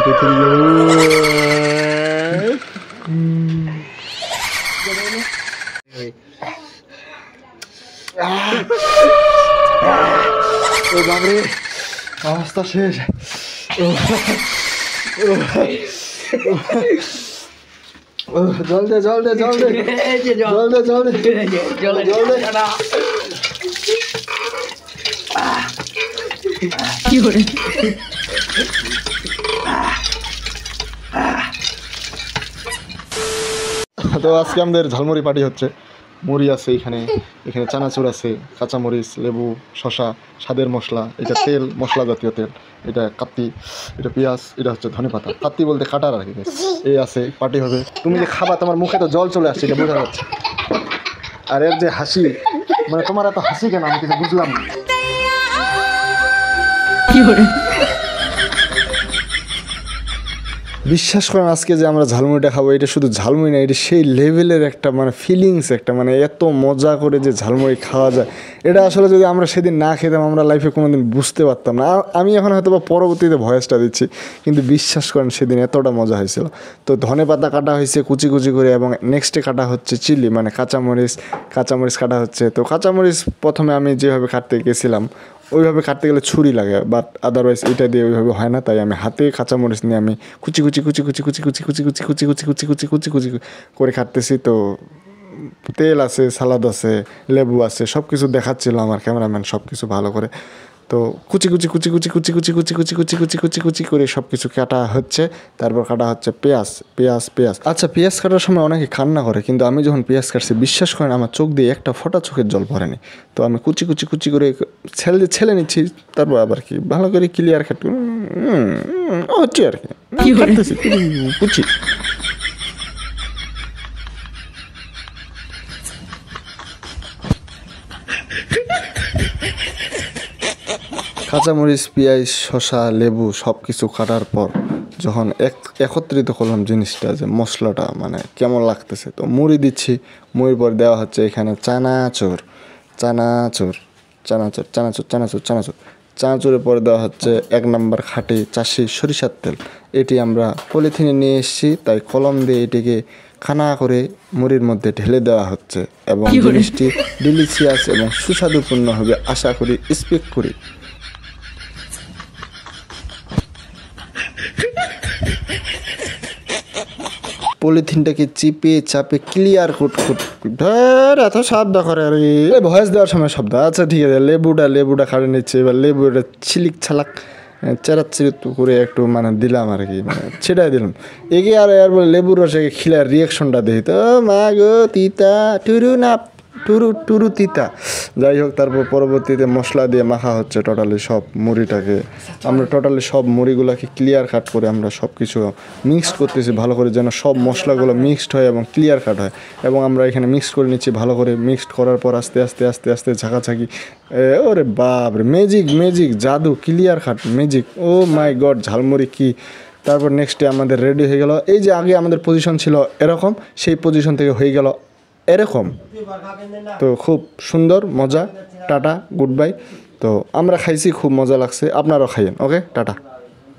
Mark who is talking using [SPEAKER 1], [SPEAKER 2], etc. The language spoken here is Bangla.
[SPEAKER 1] 2 3 go. ও বাবরে অবস্থা শেষ। জল দে জল দে জল দে জল দে জল দে জল দে।
[SPEAKER 2] কি করে
[SPEAKER 1] তো আজকে আমাদের ঝালমুড়ি পার্টি হচ্ছে। মুড়ি আছে এখানে, এখানে চানাচুর আছে, কাঁচামরিচ, লেবু, শশা, স্বাদের মশলা, এটা তেল, মশলা জাতীয় তেল, এটা কাত্তি, এটা পেঁয়াজ, এটা হচ্ছে ধনেপাতা। কাত্তি বলতে কাটার আর কি। এই আছে, পার্টি হবে। তুমি যে খাবা তোমার মুখে তো জল চলে আসছে, এটা বোঝা যাচ্ছে। আর এর যে হাসি, মানে তোমার এত হাসি কেন আমি কিছু বুঝলাম না।
[SPEAKER 2] কি করে
[SPEAKER 1] বিশ্বাস করেন আজকে যে আমরা ঝালমুড়িটা খাবো, এটা শুধু ঝালমুড়ি না, এটা সেই লেভেলের একটা মানে ফিলিংস, একটা মানে এত মজা করে যে ঝালমুড়ি খাওয়া যায়, এটা আসলে যদি আমরা সেদিন না খেতাম আমরা লাইফে কোনো দিন বুঝতে পারতাম না। আমি এখন হয়তো বা পরবর্তীতে ভয়েসটা দিচ্ছি, কিন্তু বিশ্বাস করেন সেদিন এতটা মজা হয়েছিল। তো ধনেপাতা কাটা হয়েছে কুচি কুচি করে, এবং নেক্সটে কাটা হচ্ছে চিলি, মানে কাঁচামরিচ কাটা হচ্ছে। তো কাঁচামরিচ প্রথমে আমি যেভাবে কাটতে গেছিলাম ওইভাবে কাটতে গেলে ছুরি লাগে, বাট আদারওয়াইজ এটা দিয়ে ওইভাবে হয় না, তাই আমি হাতে কাঁচামরিচ নিয়ে আমি কুচি কুচি কুচি কুচি কুচি কুচি কুচি কুচি কুচি কুচি কুচি কুচি কুচি কুচি করে কাটতেছি। তো তেল আছে, সালাদ আছে, লেবু আছে, সব কিছু দেখাচ্ছিল আমার ক্যামেরাম্যান, সব কিছু ভালো করে। তো কুচি কুচি কুচি কুচি কুচি কুচি কুচি কুচি কুচি কুচি কুচি কুচি করে সব কিছু কাটা হচ্ছে। তারপর কাটা হচ্ছে পেঁয়াজ পেঁয়াজ পেঁয়াজ। আচ্ছা, পেঁয়াজ কাটার সময় অনেকে কান্না করে, কিন্তু আমি যখন পেঁয়াজ কাটছি বিশ্বাস করেন আমার চোখ দিয়ে একটা ফোঁটা চোখের জল পড়েনি। তো আমি কুচি কুচি কুচি করে ছেলে নিচ্ছি, তারপর আবার কি ভালো করে ক্লিয়ার কাট হচ্ছে আর কি কাটতেছি কুচি। কাঁচামরিচ, পেঁয়াজ, শসা, লেবু সব কিছু কাটার পর যখন একত্রিত করলাম জিনিসটা, যে মশলাটা মানে কেমন লাগতেছে, তো মুড়ি দিচ্ছি। মুড়ির পর দেওয়া হচ্ছে এখানে চানাচুর চানাচুর চানাচুর চানাচুর চানাচুর চানাচুর চানাচুরের পরে দেওয়া হচ্ছে 1 নম্বর খাঁটি চাষি সরিষার তেল। এটি আমরা পলিথিনে নিয়ে এসেছি, তাই কলম দিয়ে এটিকে খানা করে মুড়ির মধ্যে ঢেলে দেওয়া হচ্ছে, এবং জিনিসটি ডিলিশিয়াস এবং সুস্বাদুপূর্ণ হবে আশা করি, স্পিক করি। পলিথিনটাকে চিপে চাপে ক্লিয়ার এত শব্দ করে আর ভয়েস দেওয়ার সময় শব্দ। আচ্ছা ঠিক আছে, লেবুটা কাটে নিচ্ছে। এবার লেবুটা ছিলিক ছালাক চেরাচ্চিরিত করে একটু মানে দিলাম আর কি, মানে ছেটাই দিলাম। এগিয়ে আর বলে লেবুর রসে খিলার রিয়াকশনটা দেখি, তো মা গো তিতা টুরু তিতা। যাই হোক, তারপর পরবর্তীতে মশলা দিয়ে মাখা হচ্ছে টোটালি সব মুড়িটাকে। আমরা টোটালি সব মুড়িগুলোকে ক্লিয়ার কাট করে আমরা সব কিছু মিক্স করতেছি ভালো করে, যেন সব মশলাগুলো মিক্সড হয় এবং ক্লিয়ার কাট হয়। এবং আমরা এখানে মিক্স করে নিচ্ছি ভালো করে। মিক্সড করার পর আস্তে আস্তে আস্তে আস্তে ঝাঁকাঝাঁকি, ওরে বাপরে ম্যাজিক জাদু, ক্লিয়ার কাট ম্যাজিক। ও মাই গড, ঝালমুড়ি কি! তারপর নেক্সটে আমাদের রেডি হয়ে গেল। এই যে আগে আমাদের পজিশন ছিল এরকম, সেই পজিশন থেকে হয়ে গেল এরকম। তো খুব সুন্দর মজা। Tata, good bye. তো আমরা খাইছি, খুব মজা লাগছে, আপনারাও খাইয়েন। ওকে, টাটা।